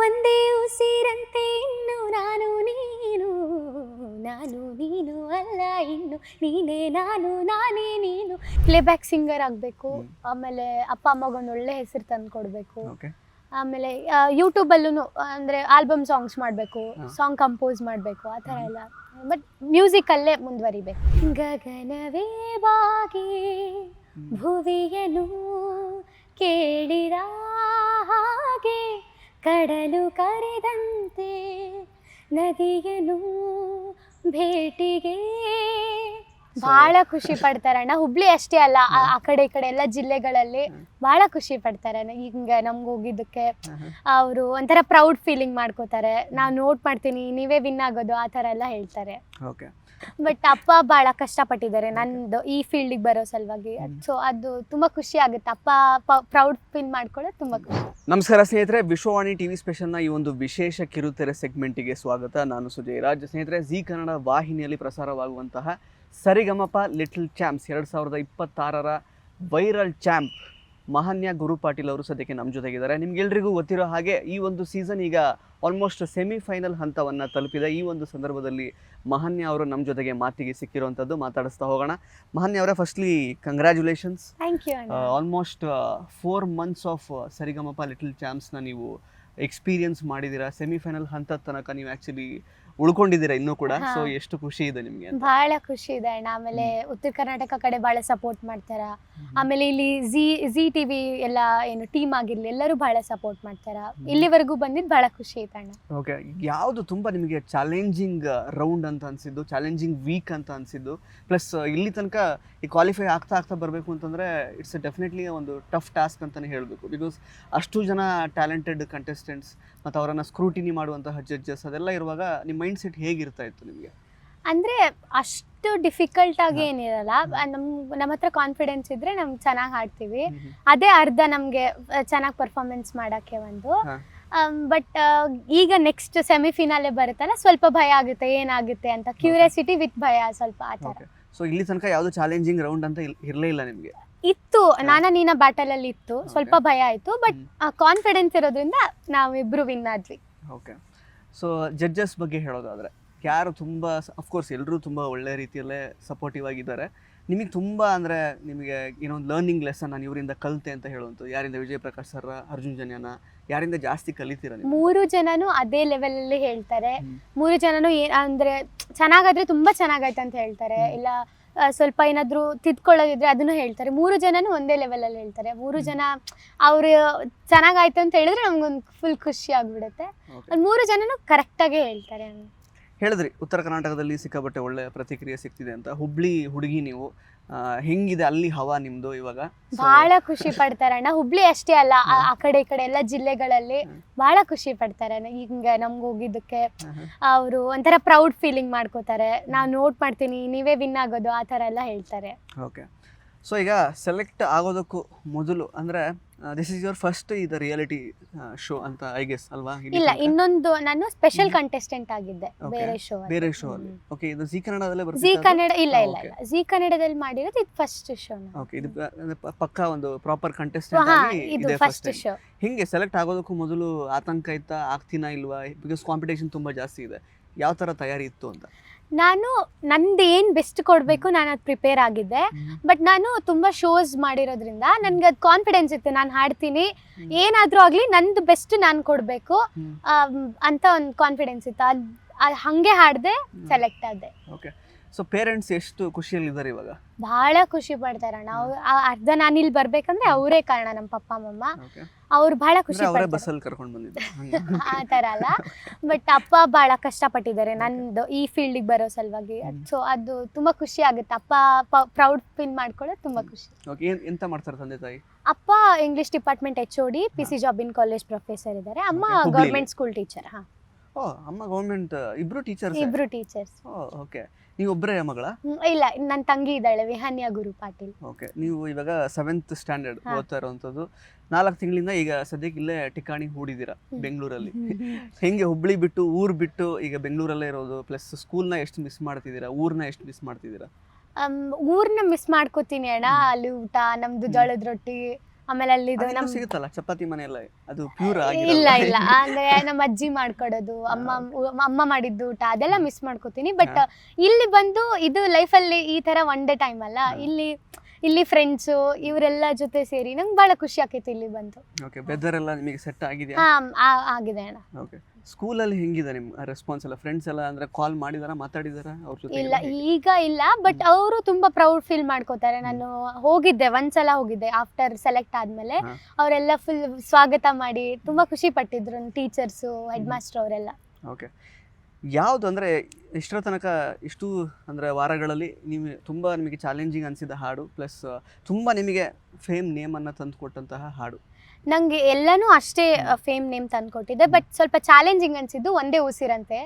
ಒಂದೇ ಉಸಿರಂತೆ ಇನ್ನು ನಾನು ನೀನು ಅಲ್ಲ ಇನ್ನು ನೀನೇ ನಾನು ನಾನೇ ನೀನು. ಪ್ಲೇಬ್ಯಾಕ್ ಸಿಂಗರ್ ಆಗಬೇಕು, ಆಮೇಲೆ ಅಪ್ಪ ಅಮ್ಮಗೊಂದು ಒಳ್ಳೆ ಹೆಸರು ತಂದು ಕೊಡಬೇಕು, ಆಮೇಲೆ ಯೂಟ್ಯೂಬಲ್ಲೂ ಅಂದರೆ ಆಲ್ಬಮ್ ಸಾಂಗ್ಸ್ ಮಾಡಬೇಕು, ಸಾಂಗ್ ಕಂಪೋಸ್ ಮಾಡಬೇಕು, ಆ ಥರ ಎಲ್ಲ. ಬಟ್ ಮ್ಯೂಸಿಕಲ್ಲೇ ಮುಂದುವರಿಬೇಕು. ಗಗನವೇ ಬಾಗಿ ಭುವಿಯನು ಕೇಳಿದ ಹಾಗೆ, ಕಡಲು ಕರೆದಂತೆ ನದಿಯನು ಭೇಟಿಗೆ. ಬಹಳ ಖುಷಿ ಪಡ್ತಾರೆ ಅಣ್ಣ. ಹುಬ್ಳಿ ಅಷ್ಟೇ ಅಲ್ಲ, ಆ ಕಡೆ ಈ ಕಡೆ ಎಲ್ಲ ಜಿಲ್ಲೆಗಳಲ್ಲಿ ಬಹಳ ಖುಷಿ ಪಡ್ತಾರೆ. ಹಿಂಗೆ ನಮ್ಗೆ ಹೋಗಿದ್ದಕ್ಕೆ ಅವರು ಒಂಥರ ಪ್ರೌಡ್ ಫೀಲಿಂಗ್ ಮಾಡ್ಕೋತಾರೆ. ನಾವು ನೋಟ್ ಮಾಡ್ತೀನಿ, ನೀವೇ ವಿನ್ ಆಗೋದು, ಆ ಥರ ಎಲ್ಲ ಹೇಳ್ತಾರೆ. ಬಟ್ ಅಪ್ಪ ಭಾಳ ಕಷ್ಟಪಟ್ಟಿದ್ದಾರೆ ನಂದು ಈ ಫೀಲ್ಡಿಗೆ ಬರೋ ಸಲುವಾಗಿ. ಸೊ ಅದು ತುಂಬ ಖುಷಿ ಆಗುತ್ತೆ. ಅಪ್ಪ ಪ್ರೌಡ್ ಫೀಲ್ ಮಾಡ್ಕೊಳ್ಳೋದು ತುಂಬ ಖುಷಿ. ನಮಸ್ಕಾರ ಸ್ನೇಹಿತರೆ, ವಿಶ್ವವಾಣಿ ಟಿವಿ ಸ್ಪೆಷಲ್ನ ಈ ಒಂದು ವಿಶೇಷ ಕಿರುತೆರೆ ಸೆಗ್ಮೆಂಟಿಗೆ ಸ್ವಾಗತ. ನಾನು ಸುಜಯ್ ರಾಜ್. ಸ್ನೇಹಿತರೆ, ಜಿ ಕನ್ನಡ ವಾಹಿನಿಯಲ್ಲಿ ಪ್ರಸಾರವಾಗುವಂತಹ ಸರಿಗಮಪ ಲಿಟಲ್ ಚಾಂಪ್ಸ್ 2026ರ ವೈರಲ್ ಚಾಂಪ್ ಮಹಾನ್ಯ ಗುರು ಪಾಟೀಲ್ ಅವರು ಸದ್ಯಕ್ಕೆ ನಮ್ಮ ಜೊತೆಗಿದ್ದಾರೆ. ನಿಮ್ಗೆಲ್ರಿಗೂ ಗೊತ್ತಿರೋ ಹಾಗೆ ಈ ಒಂದು ಸೀಸನ್ ಈಗ ಆಲ್ಮೋಸ್ಟ್ ಸೆಮಿಫೈನಲ್ ಹಂತವನ್ನು ತಲುಪಿದೆ. ಈ ಒಂದು ಸಂದರ್ಭದಲ್ಲಿ ಮಹಾನ್ಯ ಅವರು ನಮ್ಮ ಜೊತೆಗೆ ಮಾತಿಗೆ ಸಿಕ್ಕಿರುವಂಥದ್ದು. ಮಾತಾಡಿಸ್ತಾ ಹೋಗೋಣ. ಮಹಾನ್ಯ ಅವರೇ, firstly congratulations. Thank you. Almost 4 months of Saregamapa little ಚಾಂಪ್ಸ್ನ ನೀವು ಎಕ್ಸ್ಪೀರಿಯನ್ಸ್ ಮಾಡಿದ್ದೀರಾ. ಸೆಮಿಫೈನಲ್ ಹಂತದ ತನಕ ನೀವು ಆ್ಯಕ್ಚುಲಿ ಉಳ್ಕೊಂಡಿದ್ದೀರಾ ಇನ್ನೂ ಕೂಡ. ಸೊ ಎಷ್ಟು ಖುಷಿ ಇದೆ ನಿಮಗೆ? ಬಹಳ ಖುಷಿ ಇದೆ ಅಣ್ಣ. ಆಮೇಲೆ ಉತ್ತರ ಕರ್ನಾಟಕ ಕಡೆ ಬಹಳ ಸಪೋರ್ಟ್ ಮಾಡ್ತಾರ. ಆಮೇಲೆ ಇಲ್ಲಿ ಜಿ ಟಿವಿ ಎಲ್ಲ ಏನು ಟೀಮ್ ಆಗಿರ್ಲಿ, ಎಲ್ಲರೂ ಬಹಳ ಸಪೋರ್ಟ್ ಮಾಡ್ತಾರ. ಇಲ್ಲಿವರೆಗೂ ಬಂದಿದ್ದು ಬಹಳ ಖುಷಿ ಐತೆ ಅಣ್ಣ. ಓಕೆ, ಯಾವುದು ತುಂಬಾ ನಿಮಗೆ ಚಾಲೆಂಜಿಂಗ್ ರೌಂಡ್ ಅಂತ ಅನ್ಸಿದ್ದು, ಚಾಲೆಂಜಿಂಗ್ ವೀಕ್ ಅಂತ ಅನ್ಸಿದ್ದು, ಪ್ಲಸ್ ಇಲ್ಲಿ ತನಕ ಈ ಕ್ವಾಲಿಫೈ ಆಗ್ತಾ ಬರಬೇಕು ಅಂತಂದ್ರೆ ಇಟ್ಸ್ ಡೆಫಿನೆಟ್ಲಿ ಒಂದು ಟಫ್ ಟಾಸ್ಕ್ ಅಂತಾನೆ ಹೇಳಬೇಕು. ಬಿಕಾಸ್ ಅಷ್ಟು ಜನ ಟ್ಯಾಲೆಂಟೆಡ್ ಕಂಟೆಸ್ಟೆಂಟ್ಸ್ ಮತ್ತು ಅವರನ್ನು ಸ್ಕ್ರೂಟಿನಿ ಮಾಡುವಂತಹ ಜಡ್ಜಸ್ ಅದೆಲ್ಲ ಇರುವಾಗ ನಿಮ್ಮ ಮೈಂಡ್ ಸೆಟ್ ಹೇಗಿರ್ತಾ ಇತ್ತು ನಿಮಗೆ? ಅಂದರೆ ಅಷ್ಟು ಡಿಫಿಕಲ್ಟ್ ಆಗಿ ಏನಿರಲ್ಲ. ನಮ್ಮ ಹತ್ರ ಕಾನ್ಫಿಡೆನ್ಸ್ ಇದ್ರೆ ನಮ್ಗೆ ಚೆನ್ನಾಗಿ ಹಾಡ್ತೀವಿ. ಅದೇ ಅರ್ಧ ನಮಗೆ ಚೆನ್ನಾಗಿ ಪರ್ಫಾರ್ಮೆನ್ಸ್ ಮಾಡೋಕ್ಕೆ ಒಂದು. ಬಟ್ ಈಗ ನೆಕ್ಸ್ಟ್ ಸೆಮಿಫಿನಾಲೆ ಬರುತ್ತಲ್ಲ, ಸ್ವಲ್ಪ ಭಯ ಆಗುತ್ತೆ, ಏನಾಗುತ್ತೆ ಅಂತ ಕ್ಯೂರಿಯಾಸಿಟಿ ವಿತ್ ಭಯ ಸ್ವಲ್ಪ ಆ ಥರ. ಸೊ ಇಲ್ಲಿ ತನಕ ಯಾವುದು ಚಾಲೆಂಜಿಂಗ್ ರೌಂಡ್ ಅಂತ ಇರಲೇ ಇಲ್ಲ ನಿಮಗೆ? ಇತ್ತು, ನೀನ ಬ್ಯಾಟಲ್ ಅಲ್ಲಿ ಇತ್ತು, ಸ್ವಲ್ಪ ಭಯ ಆಯಿತು. ಬಟ್ ಕಾನ್ಫಿಡೆನ್ಸ್ ಇರೋದ್ರಿಂದ ನಾವಿಬ್ರು ವಿನ್ ಆದ್ವಿ. ಓಕೆ, ಸೊ ಜಡ್ಜಸ್ ಬಗ್ಗೆ ಹೇಳೋದಾದರೆ ಯಾರು ತುಂಬ, ಅಫ್ಕೋರ್ಸ್ ಎಲ್ಲರೂ ತುಂಬ ಒಳ್ಳೆ ರೀತಿಯಲ್ಲೇ ಸಪೋರ್ಟಿವ್ ಆಗಿದ್ದಾರೆ. ನಿಮಗೆ ತುಂಬ ಅಂದರೆ ನಿಮಗೆ ಏನೋ ಒಂದು ಲರ್ನಿಂಗ್ ಲೆಸನ್ ನಾನು ಇವರಿಂದ ಕಲಿತೆ ಅಂತ ಹೇಳುವಂಥದ್ದು ಯಾರಿಂದ? ವಿಜಯ್ ಪ್ರಕಾಶ್ ಸರ್, ಅರ್ಜುನ್ ಜನ್ಯನ, ಯಾರಿಂದ ಜಾಸ್ತಿ ಕಲಿತೀರ ನೀವು? 3 ಜನನು ಅದೇ ಲೆವೆಲಲ್ಲಿ ಹೇಳ್ತಾರೆ. 3 ಜನನು ಅಂದರೆ ಚೆನ್ನಾಗಾದ್ರೆ ತುಂಬ ಚೆನ್ನಾಗಾಯ್ತು ಅಂತ ಹೇಳ್ತಾರೆ, ಇಲ್ಲ ಸ್ವಲ್ಪ ಏನಾದರೂ ತಿದ್ಕೊಳ್ಳೋದಿದ್ರೆ ಅದನ್ನು ಹೇಳ್ತಾರೆ. 3 ಜನನು ಒಂದೇ ಲೆವೆಲಲ್ಲಿ ಹೇಳ್ತಾರೆ. 3 ಜನ ಅವರು ಚೆನ್ನಾಗಾಯ್ತು ಅಂತ ಹೇಳಿದ್ರೆ ನಮ್ಗೊಂದು ಫುಲ್ ಖುಷಿ ಆಗಿಬಿಡುತ್ತೆ. 3 ಜನನು ಕರೆಕ್ಟಾಗೇ ಹೇಳ್ತಾರೆ. ಹೇಳಿದ್ರಿ ಉತ್ತರ ಕರ್ನಾಟಕದಲ್ಲಿ ಸಿಕ್ಕಾಪಟ್ಟೆ ಒಳ್ಳೆ ಪ್ರತಿಕ್ರಿಯೆ ಸಿಗ್ತಿದೆ ಅಂತ. ಹುಬ್ಳಿ ಹುಡುಗಿ ನೀವು, ಹೆಂಗಿದೆ ಅಲ್ಲಿ ಹವಾ ನಿಮ್ದು ಇವಾಗ? ಬಹಳ ಖುಷಿ ಪಡ್ತಾರೆ ಅಣ್ಣ. ಹುಬ್ಳಿ ಅಷ್ಟೇ ಅಲ್ಲ, ಆ ಕಡೆ ಈ ಕಡೆ ಎಲ್ಲ ಜಿಲ್ಲೆಗಳಲ್ಲಿ ಬಹಳ ಖುಷಿ ಪಡ್ತಾರೆ. ಹಿಂಗೆ ನಮ್ಗೆ ಹೋಗಿದ್ದಕ್ಕೆ ಅವರು ಒಂಥರ ಪ್ರೌಡ್ ಫೀಲಿಂಗ್ ಮಾಡ್ಕೋತಾರೆ. ನಾವು ನೋಟ್ ಮಾಡ್ತೀನಿ, ನೀವೇ ವಿನ್ ಆಗೋದು, ಆ ಥರ ಎಲ್ಲ ಹೇಳ್ತಾರೆ. ಓಕೆ, ಸೊ ಈಗ ಸೆಲೆಕ್ಟ್ ಆಗೋದಕ್ಕೂ ಮೊದಲು ಅಂದರೆ ದಿಸ್ ಇಸ್ ಯುವರ್ ಫಸ್ಟ್ ಇದು ರಿಯಾಲಿಟಿ ಶೋ ಅಂತ ಐ ಗೆಸ್ ಅಲ್ವಾ? ಇಲ್ಲ, ಇನ್ನೊಂದು ನಾನು ಸ್ಪೆಷಲ್ ಕಂಟೆಸ್ಟೆಂಟ್ ಆಗಿದ್ದೆ ಬೇರೆ ಶೋ ಅಲ್ಲಿ. ಓಕೆ, ಇದು ಜಿ ಕನ್ನಡದಲ್ಲೇ ಬರುತ್ತೆ? ಜಿ ಕನ್ನಡ ಇಲ್ಲ, ಜಿ ಕನ್ನಡದಲ್ಲಿ ಮಾಡಿರೋದು ಇದು ಫಸ್ಟ್ ಶೋ. ಓಕೆ, ಇದು ಪಕ್ಕಾ ಒಂದು ಪ್ರಾಪರ್ ಕಂಟೆಸ್ಟೆಂಟ್ ಆಗಿ ಇದು ಫಸ್ಟ್ ಶೋ. ಹಿಂಗೆ ಸೆಲೆಕ್ಟ್ ಆಗೋದಕ್ಕೂ ಮೊದಲು ಆತಂಕ ಇತ್ತಾ, ಆಗ್ತೀನಾ ಇಲ್ವಾ? ಬಿಕಾಸ್ ಕಾಂಪಿಟೇಷನ್ ತುಂಬ ಜಾಸ್ತಿ ಇದೆ. ಯಾವ ಥರ ತಯಾರಿ ಇತ್ತು ಅಂತ? ನಂದು ಏನು ಬೆಸ್ಟ್ ಕೊಡಬೇಕು ನಾನು ಅದು ಪ್ರಿಪೇರ್ ಆಗಿದ್ದೆ. ಬಟ್ ನಾನು ತುಂಬ ಶೋಸ್ ಮಾಡಿರೋದ್ರಿಂದ ನನಗೆ ಅದು ಕಾನ್ಫಿಡೆನ್ಸ್ ಇತ್ತು, ನಾನು ಹಾಡ್ತೀನಿ, ಏನಾದರೂ ಆಗಲಿ ನಂದು ಬೆಸ್ಟ್ ನಾನು ಕೊಡಬೇಕು ಅಂತ ಒಂದು ಕಾನ್ಫಿಡೆನ್ಸ್ ಇತ್ತು. ಅದು ಹಾಗೆ ಹಾಡಿದೆ, ಸೆಲೆಕ್ಟ್ ಆದೆ. ಓಕೆ, ಸೊ ಪೇರೆಂಟ್ಸ್ ಎಷ್ಟು ಖುಷಿಯಲ್ಲಿದ್ದಾರೆ ಇವಾಗ? ಬಹಳ ಖುಷಿ ಪಡ್ತಾರೆ ಅಣ್ಣ. ಅರ್ಧ ನಾನು ಇಲ್ಲಿ ಬರ್ಬೇಕಂದ್ರೆ ಅವರೇ ಕಾರಣ, ನಮ್ಮ ಪಪ್ಪ ಮಮ್ಮ. ಅವ್ರು ಬಹಳ ಖುಷಿ ಬಸ್ಸಲ್ಲಿ ಕರ್ಕೊಂಡು ಬಂದಿದ್ದು ಆ ಥರ ಅಲ್ಲ. ಬಟ್ ಅಪ್ಪ ಭಾಳ ಕಷ್ಟಪಟ್ಟಿದ್ದಾರೆ ನಂದು ಈ ಫೀಲ್ಡಿಗೆ ಬರೋ ಸಲುವಾಗಿ. ಸೊ ಅದು ತುಂಬ ಖುಷಿ ಆಗುತ್ತೆ. ಅಪ್ಪ ಪ್ರೌಡ್ ಫೀಲ್ ಮಾಡ್ಕೊಳ್ಳೋದು ತುಂಬ ಖುಷಿ. ಎಂತ ಮಾಡ್ತಾರೆ ತಂದೆ ತಾಯಿ? ಅಪ್ಪ English department HOD, PC Jabin college professor ಇದ್ದಾರೆ. ಅಮ್ಮ ಗೌರ್ಮೆಂಟ್ ಸ್ಕೂಲ್ ಟೀಚರ್. ಅಮ್ಮ ಗವರ್ಮೆಂಟ್, ಇಬ್ರು ಟೀಚರ್ಸ್. ಓಕೆ, ನೀವು ಒಬ್ಬರೇ ಮಗಳ? ಇಲ್ಲ, ನನ್ನ ತಂಗಿ ಇದ್ದಾಳೆ, ವಿಹಾನ್ಯ ಗುರು ಪಾಟೀಲ್. ಓಕೆ, ನೀವು ಇವಾಗ 7th ಸ್ಟ್ಯಾಂಡರ್ಡ್ ಓದ್ತಾ ಇರುವಂಥದ್ದು. 4 ತಿಂಗಳಿಂದ ಈಗ ಸದ್ಯಕ್ಕೆ ಇಲ್ಲೇ ಟಿಕಾಣಿ ಹೂಡಿದ್ದೀರಾ ಬೆಂಗಳೂರಲ್ಲಿ. ಹೆಂಗೆ ಹುಬ್ಳಿ ಬಿಟ್ಟು, ಊರು ಬಿಟ್ಟು ಈಗ ಬೆಂಗಳೂರಲ್ಲೇ ಇರೋದು? ಪ್ಲಸ್ ಸ್ಕೂಲ್ನ ಎಷ್ಟು ಮಿಸ್ ಮಾಡ್ತಿದ್ದೀರಾ, ಊರನ್ನ ಎಷ್ಟು ಮಿಸ್ ಮಾಡ್ತಿದ್ದೀರಾ? ಊರನ್ನ ಮಿಸ್ ಮಾಡ್ಕೋತೀನಿ ಅಣ್ಣ. ಅಲ್ಲಿ ಊಟ, ನಮ್ದು ಜೋಳದ ರೊಟ್ಟಿ, ಆಮೇಲೆ ಅಲ್ಲಿದು ಅದಿನ್ನೂ ನಮ್ಮ ಸಿಗುತ್ತಲ್ಲ ಚಪಾತಿ ಮನೆ ಎಲ್ಲ, ಅದು ಪ್ಯೂರ್ ಇಲ್ಲ ಇಲ್ಲ ಅಂದ್ರೆ ನಮ್ಮ ಅಜ್ಜಿ ಮಾಡ್ಕೊಡೋದು, ಅಮ್ಮ ಮಾಡಿದ್ದು ಊಟ ಅದೆಲ್ಲ ಮಿಸ್ ಮಾಡ್ಕೋತೀನಿ. ಬಟ್ ಇಲ್ಲಿ ಬಂದು ಇದು ಲೈಫಲ್ಲಿ ಈ ತರ ಒನ್ ಡೇ ಟೈಮ್ ಅಲ್ಲ, ಇಲ್ಲಿ ಫ್ರೆಂಡ್ಸು ಇವರೆಲ್ಲ ಜೊತೆ ಸೇರಿ ನಂಗೆ ಬಹಳ ಖುಷಿ ಆಕೈತಿ ಇಲ್ಲಿ ಬಂದು. ಓಕೆ, ವೆದರ್ ಎಲ್ಲ ನಿಮಗೆ ಸೆಟ್ ಆಗಿದೆಯಾ? ಆಗಿದೆ ಅಣ್ಣ. ಓಕೆ, ಸ್ಕೂಲಲ್ಲಿ ಹೆಂಗಿದೆ ನಿಮ್ಮ ರೆಸ್ಪಾನ್ಸ್ ಎಲ್ಲ? ಫ್ರೆಂಡ್ಸ್ ಎಲ್ಲ ಅಂದ್ರೆ ಕಾಲ್ ಮಾಡಿದಾರ, ಮಾತಾಡಿದಾರ ಅವ್ರ ಜೊತೆ? ಇಲ್ಲ ಈಗ ಇಲ್ಲ, ಬಟ್ ಅವರು ತುಂಬಾ ಪ್ರೌಡ್ ಫೀಲ್ ಮಾಡ್ಕೋತಾರೆ. ನಾನು ಹೋಗಿದ್ದೆ, ಒಂದ್ಸಲ ಹೋಗಿದ್ದೆ ಆಫ್ಟರ್ ಸೆಲೆಕ್ಟ್ ಆದ್ಮೇಲೆ. ಅವರೆಲ್ಲ ಫುಲ್ ಸ್ವಾಗತ ಮಾಡಿ ತುಂಬಾ ಖುಷಿ ಪಟ್ಟಿದ್ರು, ಟೀಚರ್ಸು, ಹೆಡ್ ಮಾಸ್ಟರ್ ಅವರೆಲ್ಲ. ಓಕೆ, ಯಾವುದು ಅಂದರೆ ಇಷ್ಟರ ತನಕ ಇಷ್ಟು ಅಂದರೆ ವಾರಗಳಲ್ಲಿ ನಿಮಗೆ ಚಾಲೆಂಜಿಂಗ್ ಅನಿಸಿದ ಹಾಡು ಪ್ಲಸ್ ತುಂಬ ನಿಮಗೆ ಫೇಮ್ ನೇಮನ್ನು ತಂದು ಕೊಟ್ಟಂತಹ ಹಾಡು? ನಂಗೆ ಎಲ್ಲನೂ ಅಷ್ಟೇ ಫೇಮ್ ನೇಮ್ ತಂದ್ಕೊಟ್ಟಿದೆ, ಬಟ್ ಸ್ವಲ್ಪ ಚಾಲೆಂಜಿಂಗ್ ಅನ್ಸಿದ್ದು ಒಂದೇ ಉಸಿರಂತೆ,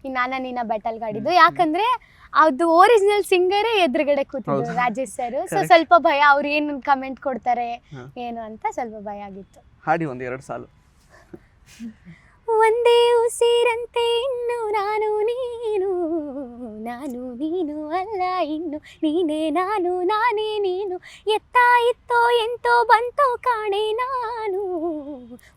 ಈ ನಾನ ನೀನ ಬ್ಯಾಟಲ್ ಗಾಡಿದ್ದು. ಯಾಕಂದ್ರೆ ಅದು ಒರಿಜಿನಲ್ ಸಿಂಗರೇ ಎದುರುಗಡೆ ಕೂತಿದ್ರು, ರಾಜೇಶ್ ಸರ್. ಸೊ ಸ್ವಲ್ಪ ಭಯ, ಅವ್ರು ಏನು ಕಮೆಂಟ್ ಕೊಡ್ತಾರೆ ಏನು ಅಂತ ಸ್ವಲ್ಪ ಭಯ ಆಗಿತ್ತು. ಹಾಡಿ ಒಂದು 2 ಸಾಲು. ಒಂದೇ ಉಸಿರಂತೆ ಇನ್ನು ನಾನು ನೀನು ಅಲ್ಲ ಇನ್ನು, ನೀನೇ ನಾನು ನಾನೇ ನೀನು, ಇತ್ತೋ ಎಂತೋ ಬಂತೋ ಕಾಣೆ ನಾನು,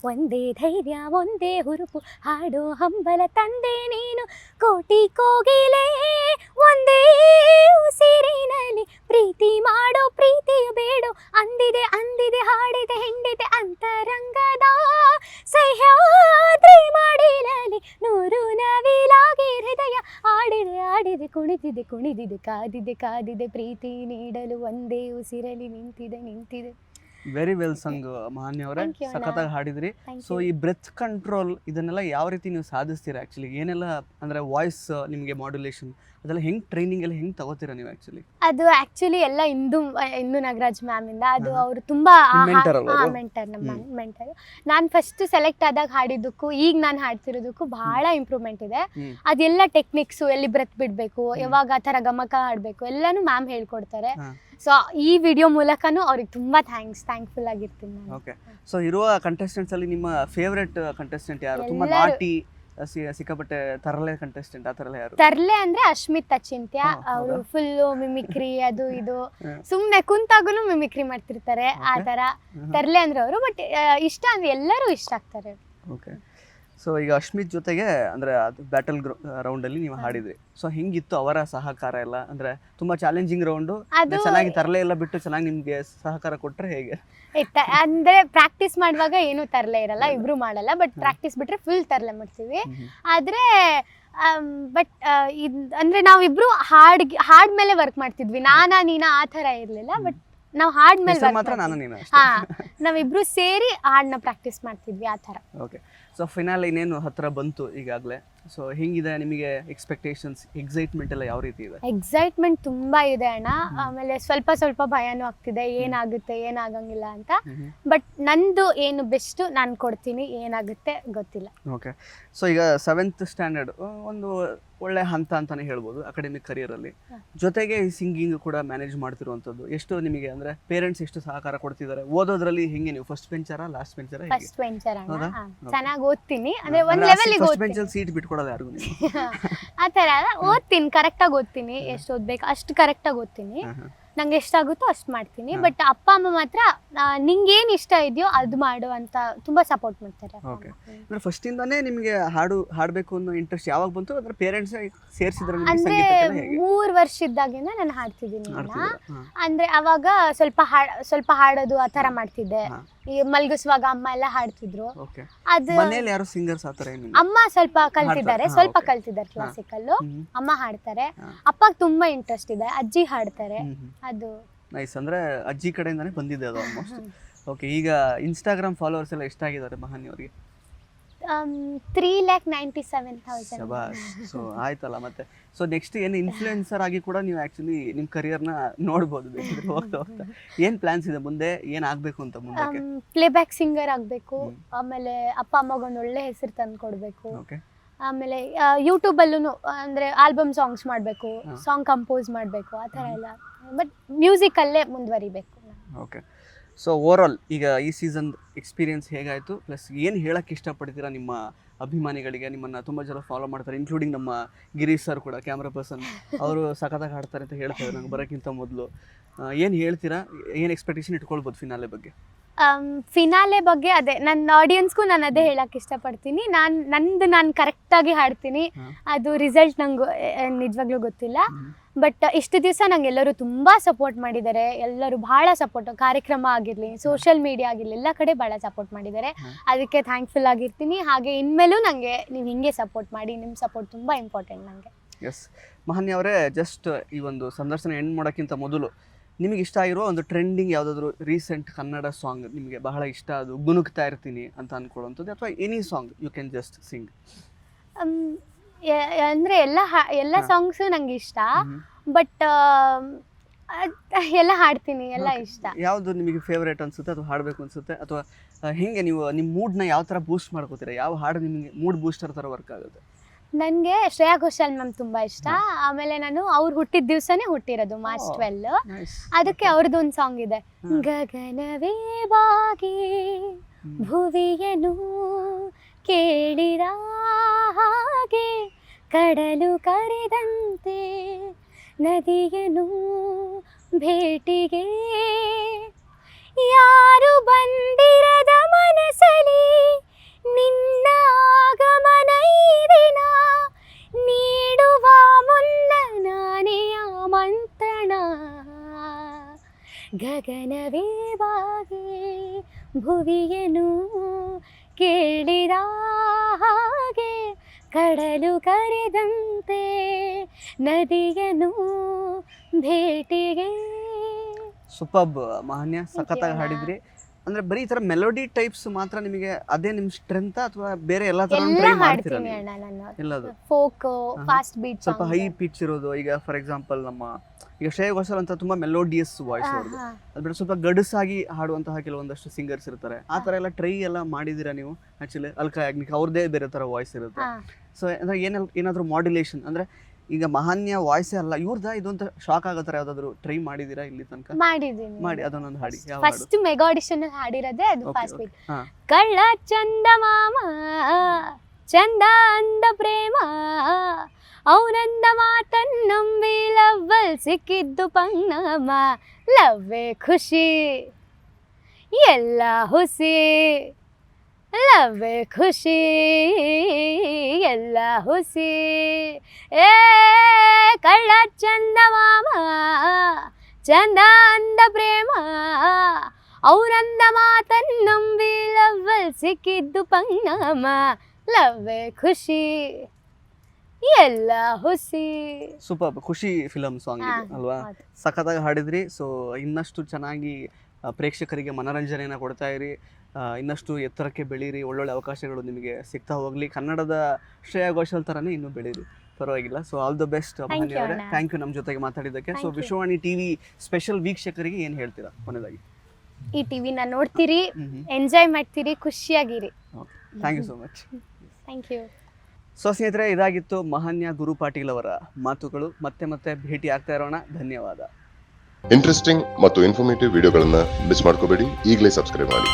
ಒಂದೇ ಧೈರ್ಯ ಒಂದೇ ಹುರುಪು ಹಾಡೋ ಹಂಬಲ ತಂದೆ ನೀನು, ಕೋಟಿ ಕೋಗಿಲೆ ಒಂದೇ ಉಸಿರಿನಲ್ಲಿ, ಪ್ರೀತಿ ಮಾಡೋ ಪ್ರೀತಿಯು ಬೇಡೋ ಅಂದಿದೆ ಹಾಡಿದೆ ಹಿಂಡಿದೆ ಅಂತರಂಗದ ಸಹ್ಯಾದ್ರಿ ಮಾಡಿರಲಿ, ನೂರು ನವಿಲಾಗಿ ಹೃದಯ ಆಡಿದೆ ಕುಣಿದಿದೆ ಕಾದಿದೆ ಪ್ರೀತಿ ನೀಡಲು, ಒಂದೇ ಉಸಿರಲಿ ನಿಂತಿದೆ. ವೆರಿ ವೆಲ್ ಸಂಗ್ ಮಾನ್ಯ ಅವರೇ, ಸಖತ್ತಾಗಿ ಹಾಡಿದ್ರಿ. ಸೊ ಈ ಬ್ರೆತ್ ಕಂಟ್ರೋಲ್ ಇದನ್ನೆಲ್ಲ ಯಾವ ರೀತಿ ನೀವು ಸಾಧಿಸ್ತೀರಾ ಆ್ಯಕ್ಚುಲಿ? ಏನೆಲ್ಲ ಅಂದರೆ ವಾಯ್ಸ್ ನಿಮಗೆ ಮಾಡ್ಯುಲೇಷನ್ ಅದೆಲ್ಲ ಹೆಂಗೆ ಟ್ರೈನಿಂಗ್ ಎಲ್ಲ ಹೆಂಗೆ ತಗೋತೀರಾ ನೀವು ಆ್ಯಕ್ಚುಲಿ? ಅದು ಆ್ಯಕ್ಚುಲಿ ಎಲ್ಲ ಇಂದು ನಾಗರಾಜ್ ಮ್ಯಾಮ್ ಇಂದ. ಅದು ಅವರು ತುಂಬಾ ಮೆಂಟರ್, ನಮ್ಮ ಮೆಂಟರ್. ನಾನು ಫಸ್ಟ್ ಸೆಲೆಕ್ಟ್ ಆದಾಗ ಹಾಡಿದ್ದಕ್ಕೂ ಈಗ ನಾನು ಹಾಡ್ತಿರೋದಕ್ಕೂ ಬಹಳ ಇಂಪ್ರೂವ್ಮೆಂಟ್ ಇದೆ. ಅದೆಲ್ಲ ಟೆಕ್ನಿಕ್ಸು, ಎಲ್ಲಿ ಬ್ರೆತ್ ಬಿಡಬೇಕು, ಯಾವಾಗ ಆ ಥರ ಗಮಕ ಹಾಡಬೇಕು ಎಲ್ಲನೂ ಮ್ಯಾಮ್ ಹೇಳ್ಕೊಡ್ತಾರೆ. ಸೊ ಈ ವಿಡಿಯೋ ಮೂಲಕನೂ ಅವ್ರಿಗೆ ತುಂಬಾ ಥ್ಯಾಂಕ್ಫುಲ್ ಆಗಿರ್ತೀನಿ ನಾನು. ಓಕೆ, ಸೊ ಇರುವ ಕಂಟೆಸ್ಟೆಂಟ್ಸ್ ಅಲ್ಲಿ ನಿಮ್ಮ ಫೇವರೆಟ್ ಕಂಟೆಸ್ಟೆಂಟ್ ಯಾರು? ತುಂಬಾ ನಾಟಿ ಸಿಕ್ಕಾಪಟ್ಟೆ ತರಲೆ ಕಂಟೆಸ್ಟೆಂಟ್ ಆ ಥರ ಎಲ್ಲ ಯಾರು? ತರ್ಲೆ ಅಂದ್ರೆ ಅಶ್ಮಿತ್ ಅಚಿಂತ್ಯ. ಅವರು ಫುಲ್ಲು ಮಿಮಿಕ್ರಿ ಅದು ಇದು ಸುಮ್ನೆ ಕುಂತಾಗೂ ಮಿಮಿಕ್ರಿ ಮಾಡ್ತಿರ್ತಾರೆ ಆ ತರ. ತರ್ಲೆ ಅಂದ್ರೆ ಅವರು, ಬಟ್ ಇಷ್ಟ ಅಂದ್ರೆ ಎಲ್ಲರೂ ಇಷ್ಟ ಆಗ್ತಾರೆ. ಓಕೆ, ಸೊ ಈಗ ಅಶ್ಮಿತ್ ಜೊತೆಗೆ ಅಂದರೆ ಅದು ಬ್ಯಾಟಲ್ ರೌಂಡಲ್ಲಿ ನೀವು ಹಾಡಿದ್ರಿ. ಸೊ ಹೆಂಗಿತ್ತು ಅವರ ಸಹಕಾರ ಎಲ್ಲ? ಅಂದರೆ ತುಂಬ ಚಾಲೆಂಜಿಂಗ್ ರೌಂಡು, ಚೆನ್ನಾಗಿ ತರಲೆ ಎಲ್ಲ ಬಿಟ್ಟು ಚೆನ್ನಾಗಿ ನಿಮಗೆ ಸಹಕಾರ ಕೊಟ್ಟರೆ ಹೇಗೆ? ಅಂದ್ರೆ ಪ್ರಾಕ್ಟೀಸ್ ಮಾಡುವಾಗ ಏನು ತರಲೆ ಇರಲ್ಲ, ಇಬ್ರು ಮಾಡಲ್ಲ. ಬಟ್ ಪ್ರಾಕ್ಟೀಸ್ ಬಿಟ್ರೆ ಫುಲ್ ತರಲೆ ಮಾಡ್ತೀವಿ. ಆದ್ರೆ ಬಟ್ ಅಂದ್ರೆ ನಾವಿಬ್ರು ಹಾಡ್ಮೇಲೆ ವರ್ಕ್ ಮಾಡ್ತಿದ್ವಿ, ನೀನಾ ಆ ಥರ ಇರಲಿಲ್ಲ. ಬಟ್ ನಾವು ಹಾಡ್ಮೇಲೆ ನಾವಿಬ್ರು ಸೇರಿ ಹಾಡನ್ನ ಪ್ರಾಕ್ಟೀಸ್ ಮಾಡ್ತಿದ್ವಿ ಆ ಥರ. ಓಕೆ, ಸೊ ಫೈನಲ್ ಇನ್ನೇನು ಹತ್ರ ಬಂತು ಈಗಾಗಲೇ. ಸೊ ಹೆಂಗಿದೆ ನಿಮಗೆ ಎಕ್ಸ್ಪೆಕ್ಟೇಷನ್ಸ್, ಎಕ್ಸೈಟ್ಮೆಂಟ್ ಎಲ್ಲ ಯಾವ ರೀತಿ ಇದೆ? ಎಕ್ಸೈಟ್ಮೆಂಟ್ ತುಂಬಾ ಇದೆ ಅಣ್ಣ. ಆಮೇಲೆ ಸ್ವಲ್ಪ ಭಯನೂ ಆಗ್ತಿದೆ, ಏನಾಗುತ್ತೆ ಏನಾಗಂಗಿಲ್ಲ ಅಂತ. ಬಟ್ ನಂದು ಏನು ಬೆಸ್ಟ್ ನಾನು ಕೊಡ್ತೀನಿ, ಏನಾಗುತ್ತೆ ಗೊತ್ತಿಲ್ಲ. ಓಕೆ, ಸೊ ಈಗ 7th ಸ್ಟ್ಯಾಂಡರ್ಡ್ ಒಂದು ಒಳ್ಳೆ ಹಂತ ಅಂತಾನೆ ಹೇಳ್ಬೋದು ಅಕಾಡೆಮಿಕ್ ಕರಿಯರಲ್ಲಿ. ಜೊತೆಗೆ ಸಿಂಗಿಂಗ್ ಕೂಡ ಮ್ಯಾನೇಜ್ ಮಾಡ್ತಿರುವಂಥದ್ದು. ಎಷ್ಟು ನಿಮಗೆ ಅಂದರೆ ಪೇರೆಂಟ್ಸ್ ಎಷ್ಟು ಸಹಕಾರ ಕೊಡ್ತಿದ್ದಾರೆ? ಓದೋದ್ರಲ್ಲಿ ಹೆಂಗೆ ನೀವು ಫಸ್ಟ್ ಬೆಂಚರಾ ಲಾಸ್ಟ್ ಬೆಂಚರಾ? ಫಸ್ಟ್ ಬೆಂಚರ್ ಅಣ್ಣ, ಚೆನ್ನಾಗಿ ಓದ್ತೀನಿ. ಅಂದ್ರೆ ಒಂದು ಲೆವೆಲ್ಗೆ ಫಸ್ಟ್ ಬೆಂಚಲ್ಲಿ ಸೀಟ್ ಬಿಟ್ಕೊಡಲ್ಲ ಯಾರಿಗೂ ನೀವು? ಆ ಥರ ಓದ್ತೀನಿ, ಕರೆಕ್ಟಾಗಿ ಓದ್ತೀನಿ. ಎಷ್ಟು ಓದ್ಬೇಕು ಅಷ್ಟು ಕರೆಕ್ಟಾಗಿ ಓದ್ತೀನಿ. ನಂಗೆ ಎಷ್ಟಾಗುತ್ತೋ ಅಷ್ಟು ಮಾಡ್ತೀನಿ. ಬಟ್ ಅಪ್ಪ ಅಮ್ಮ ಮಾತ್ರ ನಿಂಗೇನು ಇಷ್ಟ ಇದೆಯೋ ಅದು ಮಾಡು ಅಂತ ತುಂಬಾ ಸಪೋರ್ಟ್ ಮಾಡ್ತಾರೆ. ಓಕೆ, ಅಂದ್ರೆ ಫಸ್ಟ್ ಇಂದಾನೇ ನಿಮಗೆ ಹಾಡಬೇಕು ಅನ್ನೋ ಇಂಟ್ರೆಸ್ಟ್ ಯಾವಾಗ ಬಂತು? ಅಂದ್ರೆ ಪೇರೆಂಟ್ಸ್ ಸೇರಿಸಿದ್ರು? ಅಂದ್ರೆ 3 ವರ್ಷ ಇದ್ದಾಗಿಂದ ನಾನು ಹಾಡ್ತಿದ್ದೀನಿ. ಅಂದ್ರೆ ಅವಾಗ ಸ್ವಲ್ಪ ಹಾಡೋದು ಆ ಥರ ಮಾಡ್ತಿದ್ದೆ. ಈ ಮಲ್ಗಿಸುವಾಗ ಅಮ್ಮ ಎಲ್ಲ ಹಾಡ್ತಿದ್ರು. ಅದು ಮನೆಯಲ್ಲಿ ಯಾರು ಸಿಂಗರ್ಸ್ ಆ ಥರ ಏನು? ಅಮ್ಮ ಸ್ವಲ್ಪ ಕಲ್ತಿದ್ದಾರೆ ಕ್ಲಾಸಿಕಲ್. ಅಮ್ಮ ಹಾಡ್ತಾರೆ. ಅಪ್ಪಗೆ ತುಂಬಾ ಇಂಟ್ರೆಸ್ಟ್ ಇದೆ, ಅಜ್ಜಿ ಹಾಡ್ತಾರೆ. ಅದು ನೈಸ್, ಅಂದ್ರೆ ಅಜ್ಜಿ ಕಡೆಯಿಂದಾನೇ ಬಂದಿದೆ ಅದು ಆಲ್ಮೋಸ್ಟ್. ಓಕೆ, ಈಗ ಇನ್ಸ್ಟಾಗ್ರಾಮ್ ಫಾಲೋವರ್ಸ್ ಎಲ್ಲ ಎಷ್ಟಾಗಿದ್ದಾರೆ ಮಹಾನಿ ಅವರಿಗೆ? 3,97,000. ಶಬಾಷ್. ಸೊ ಆಯ್ತಲ್ಲ ಮತ್ತೆ. ಸೊ ನೆಕ್ಸ್ಟ್ ಏನು ಇನ್ಫ್ಲುಯೆನ್ಸರ್ ಆಗಿ ಕೂಡ ನೀವು ಆ್ಯಕ್ಚುಲಿ ನಿಮ್ಮ ಕರಿಯರ್ನ ನೋಡ್ಬೋದು ಬೇಕಿದ್ರೆ ಹೋಗ್ತಾ. ಏನು ಪ್ಲಾನ್ಸ್ ಇದೆ ಮುಂದೆ? ಏನು ಆಗಬೇಕು ಅಂತ ಮುಂದಕ್ಕೆ? ಪ್ಲೇಬ್ಯಾಕ್ ಸಿಂಗರ್ ಆಗಬೇಕು. ಆಮೇಲೆ ಅಪ್ಪ ಅಮ್ಮಗೊಂದು ಒಳ್ಳೆ ಹೆಸರು ತಂದು ಕೊಡಬೇಕು. ಆಮೇಲೆ ಯೂಟ್ಯೂಬಲ್ಲೂ ಅಂದರೆ ಆಲ್ಬಮ್ ಸಾಂಗ್ಸ್ ಮಾಡಬೇಕು, ಸಾಂಗ್ ಕಂಪೋಸ್ ಮಾಡಬೇಕು, ಆ ಥರ ಎಲ್ಲ. ಬಟ್ ಮ್ಯೂಸಿಕಲ್ಲೇ ಮುಂದುವರಿಬೇಕು. ಓಕೆ, ಸೊ ಓವರಾಲ್ ಈಗ ಈ ಸೀಸನ್ ಎಕ್ಸ್ಪೀರಿಯನ್ಸ್ ಹೇಗಾಯಿತು? ಪ್ಲಸ್ ಏನು ಹೇಳಕ್ಕೆ ಇಷ್ಟಪಡ್ತೀರಾ ನಿಮ್ಮ ಅಭಿಮಾನಿಗಳಿಗೆ? ನಿಮ್ಮನ್ನು ತುಂಬ ಜನ ಫಾಲೋ ಮಾಡ್ತಾರೆ, ಇನ್ಕ್ಲೂಡಿಂಗ್ ನಮ್ಮ ಗಿರೀಶ್ ಸರ್ ಕೂಡ, ಕ್ಯಾಮ್ರಾ ಪರ್ಸನ್. ಅವರು ಸಖತ್ತಾಗಿ ಹಾಡ್ತಾರೆ ಅಂತ ಹೇಳ್ತಾರೆ ನಂಗೆ ಬರೋಕ್ಕಿಂತ ಮೊದಲು. ಏನು ಹೇಳ್ತೀರಾ? ಏನು ಎಕ್ಸ್ಪೆಕ್ಟೇಷನ್ ಇಟ್ಕೊಳ್ಬೋದು ಫಿನಾಲೆ ಬಗ್ಗೆ? ಫಿನಾಲೆ ಬಗ್ಗೆ ಅದೇ ನನ್ನ ಆಡಿಯನ್ಸ್ಗೂ ನಾನು ಅದೇ ಹೇಳಕ್ಕೆ ಇಷ್ಟಪಡ್ತೀನಿ. ನಾನು ಕರೆಕ್ಟಾಗಿ ಹಾಡ್ತೀನಿ. ಅದು ರಿಸಲ್ಟ್ ನಂಗೆ ನಿಜವಾಗ್ಲೂ ಗೊತ್ತಿಲ್ಲ. ಬಟ್ ಇಷ್ಟು ದಿವಸ ನಂಗೆ ಎಲ್ಲರೂ ತುಂಬ ಸಪೋರ್ಟ್ ಮಾಡಿದ್ದಾರೆ. ಎಲ್ಲರೂ ಭಾಳ ಸಪೋರ್ಟ್, ಕಾರ್ಯಕ್ರಮ ಆಗಿರಲಿ, ಸೋಷಿಯಲ್ ಮೀಡಿಯಾ ಆಗಿರಲಿ, ಎಲ್ಲ ಕಡೆ ಭಾಳ ಸಪೋರ್ಟ್ ಮಾಡಿದ್ದಾರೆ. ಅದಕ್ಕೆ ಥ್ಯಾಂಕ್ಫುಲ್ ಆಗಿರ್ತೀನಿ. ಹಾಗೆ ಇನ್ಮೇಲೂ ನನಗೆ ನೀವು ಹಿಂಗೆ ಸಪೋರ್ಟ್ ಮಾಡಿ. ನಿಮ್ಮ ಸಪೋರ್ಟ್ ತುಂಬ ಇಂಪಾರ್ಟೆಂಟ್ ನನಗೆ. ಎಸ್ ಮಹಾನ್ಯ ಅವರೇ, ಜಸ್ಟ್ ಈ ಒಂದು ಸಂದರ್ಶನ ಎಂಡ್ ಮಾಡೋಕ್ಕಿಂತ ಮೊದಲು ನಿಮಗೆ ಇಷ್ಟ ಆಗಿರೋ ಒಂದು ಟ್ರೆಂಡಿಂಗ್ ಯಾವುದಾದ್ರು ರೀಸೆಂಟ್ ಕನ್ನಡ ಸಾಂಗ್ ನಿಮಗೆ ಬಹಳ ಇಷ್ಟ, ಅದು ಗುನುಗ್ತಾ ಇರ್ತೀನಿ ಅಂತ ಅಂದ್ಕೊಳ್ಳೋಂಥದ್ದು, ಅಥವಾ any song you can just sing? ಅಂದರೆ ಎಲ್ಲ ಸಾಂಗ್ಸು ನಂಗೆ ಇಷ್ಟ. ಬಟ್ ಎಲ್ಲ ಹಾಡ್ತೀನಿ, ಎಲ್ಲ ಇಷ್ಟ. ಯಾವುದು ನಿಮಗೆ ಫೇವ್ರೇಟ್ ಅನಿಸುತ್ತೆ ಅಥವಾ ಹಾಡಬೇಕು ಅನಿಸುತ್ತೆ, ಅಥವಾ ಹೇಗೆ ನೀವು ನಿಮ್ಮ ಮೂಡ್ನ ಯಾವ ಥರ ಬೂಸ್ಟ್ ಮಾಡ್ಕೋತೀರಾ? ಯಾವ ಹಾಡು ನಿಮಗೆ ಮೂಡ್ ಬೂಸ್ಟರ್ ಥರ ವರ್ಕ್ ಆಗುತ್ತೆ? ನನಗೆ ಶ್ರೇಯಾ ಘೋಷಾಲ್ ಮ್ಯಾಮ್ ತುಂಬ ಇಷ್ಟ. ಆಮೇಲೆ ನಾನು ಅವ್ರು ಹುಟ್ಟಿದ ದಿವಸನೇ ಹುಟ್ಟಿರೋದು, ಮಾರ್ಚ್ 12. ಅದಕ್ಕೆ ಅವ್ರದ್ದು ಒಂದು ಸಾಂಗ್ ಇದೆ, ಗಗನವೇ ಬಾಗಿ ಭುವಿಯನು ಕೇಳಿದ ಹಾಗೆ, ಕಡಲು ಕರೆದಂತೆ ನದಿಯನು ಭೇಟಿಗೆ, ಯಾರು ಬಂದಿರದ ಮನಸಲಿ ನಿನ್ನ ಆಗಮನ ಈ ದಿನ, ನೀಡುವ ಮುನ್ನ ನಾನೇ ಆಮಂತ್ರಣ, ಗಗನವೇ ಬಾಗಿ ಭುವಿಯನು ಕೇಳಿದ ಹಾಗೆ, ಕಡಲು ಕರೆದಂತೆ ನದಿಯನು ಭೇಟಿಗೆ. ಸೂಪರ್ಬ್ ಮಹಾನ್ಯ, ಸಖತ್ತಾಗಿ ಹಾಡಿದ್ರಿ. ಅಂದ್ರೆ ಬರೀ ಈ ತರ ಮೆಲೋಡಿ ಟೈಪ್ಸ್ ಮಾತ್ರ ನಿಮಗೆ ಅದೇ ನಿಮ್ ಸ್ಟ್ರೆಂತ್, ಅಥವಾ ಬೇರೆ ಎಲ್ಲಾ ತರ ಟ್ರೈ ಮಾಡ್ತೀರಾ? ಎಲ್ಲದು ಫೋಕ್, ಫಾಸ್ಟ್ ಬೀಟ್, ಸ್ವಲ್ಪ ಹೈ ಪಿಚ್ ಇರೋದು. ಈಗ ಫಾರ್ ಎಕ್ಸಾಂಪಲ್ ಈಗ ಶ್ರೇಯಾ ಘೋಷಾಲ್ ಅಂತ ತುಂಬಾ ಮೆಲೋಡಿಯಸ್ ವಾಯ್ಸ್ ಅವ್ರದ್ದು, ಅದ್ಬಿಟ್ಟು ಸ್ವಲ್ಪ ಗಡುಸಾಗಿ ಹಾಡುವಂತಹ ಕೆಲವೊಂದಷ್ಟು ಸಿಂಗರ್ಸ್ ಇರ್ತಾರೆ. ಆ ತರ ಎಲ್ಲ ಟ್ರೈ ಎಲ್ಲ ಮಾಡಿದೀರಾ ನೀವು? ಆಕ್ಚುಲಿ ಅಲ್ಕಾ ಯಾಗ್ನಿಕ್ ಅವ್ರದೇ ಬೇರೆ ತರ ವಾಯ್ಸ್ ಇರುತ್ತೆ. ಸೊ ಏನಾದ್ರು ಮಾಡ್ಯುಲೇಷನ್, ಅಂದ್ರೆ ಈಗ ಮಹಾನ್ಯ ವಾಯ್ಸೇ ಅಲ್ಲ ಇವ್ರದ ಇದು ಅಂತ ಶಾಕ್ ಆಗೋ ಥರ ಯಾವ್ದಾದ್ರು ಟ್ರೈ ಮಾಡಿದೀರಾ ಇಲ್ಲಿ ತನಕ? ಮಾಡಿ ಅದನ್ನೊಂದು ಹಾಡಿ. ಫಸ್ಟ್ ಮೆಗಾ ಆಡಿಷನ್ ಹಾಡಿರೋದೇ ಅದು, ಫಾಸ್ಟ್ ಬೀಟ್. ಕಳ್ಳ ಚಂದ ಮಾಮ ಚಂದ ಅಂದ ಪ್ರೇಮ, ಅವನಂದ ಮಾತನ್ನಂಬಿ ಲವ್ವಲ್ ಸಿಕ್ಕಿದ್ದು ಪಂಗಮ, ಲವ್ವೇ ಖುಷಿ ಎಲ್ಲ ಹುಸಿ, ಲವ್ವೇ ಖುಷಿ ಎಲ್ಲ ಹುಸಿ, ಏ ಕಳ್ಳ ಚಂದ ಮಾಮ ಚಂದ ಅಂದ ಪ್ರೇಮ, ಅವನಂದ ಮಾತನ್ನಂಬಿ ಲವ್ವಲ್ ಸಿಕ್ಕಿದ್ದು ಪಂಗಮ, ಲವ್ವೇ ಖುಷಿ ಎಲ್ಲ ಹುಸಿ. ಸೂಪರ್. ಖುಷಿ ಫಿಲಮ್ ಸಾಂಗ್ ಅಲ್ವಾ? ಸಖತ್ತಾಗಿ ಹಾಡಿದ್ರಿ. ಸೊ ಇನ್ನಷ್ಟು ಚೆನ್ನಾಗಿ ಪ್ರೇಕ್ಷಕರಿಗೆ ಮನರಂಜನೆಯನ್ನು ಕೊಡ್ತಾ ಇರಿ, ಇನ್ನಷ್ಟು ಎತ್ತರಕ್ಕೆ ಬೆಳೀರಿ, ಒಳ್ಳೊಳ್ಳೆ ಅವಕಾಶಗಳು ನಿಮಗೆ ಸಿಗ್ತಾ ಹೋಗಲಿ. ಕನ್ನಡದ ಶ್ರೇಯಾ ಘೋಷಾಲ್ ಥರನೇ ಇನ್ನೂ ಬೆಳೀರಿ, ಪರವಾಗಿಲ್ಲ. So all the best Mahanya ಅವರೇ. ಥ್ಯಾಂಕ್ ಯು ನಮ್ಮ ಜೊತೆಗೆ ಮಾತಾಡಿದ್ದಕ್ಕೆ. ಸೊ ವಿಶ್ವವಾಣಿ ಟಿವಿ ಸ್ಪೆಷಲ್ ವೀಕ್ಷಕರಿಗೆ ಏನು ಹೇಳ್ತೀರಾ ಕೊನೆಯದಾಗಿ? ಈ ಟಿವಿನ ನೋಡ್ತೀರಿ, ಎಂಜಾಯ್ ಮಾಡ್ತೀರಿ, ಖುಷಿಯಾಗಿರಿ. Thank you so much. Thank you. So ಸ್ನೇಹಿತರೆ, ಇದಾಗಿತ್ತು ಮಹಾನ್ಯ ಗುರು ಪಾಟೀಲ್ ಅವರ ಮಾತುಗಳು. ಮತ್ತೆ ಭೇಟಿ ಆಗ್ತಾ ಇರೋಣ. ಧನ್ಯವಾದ. ಇಂಟ್ರೆಸ್ಟಿಂಗ್ ಮತ್ತು ಇನ್ಫಾರ್ಮೇಟಿವ್ ವಿಡಿಯೋಗಳನ್ನು ಮಿಸ್ ಮಾಡ್ಕೋಬೇಡಿ. ಈಗಲೇ ಸಬ್ಸ್ಕ್ರೈಬ್ ಮಾಡಿ.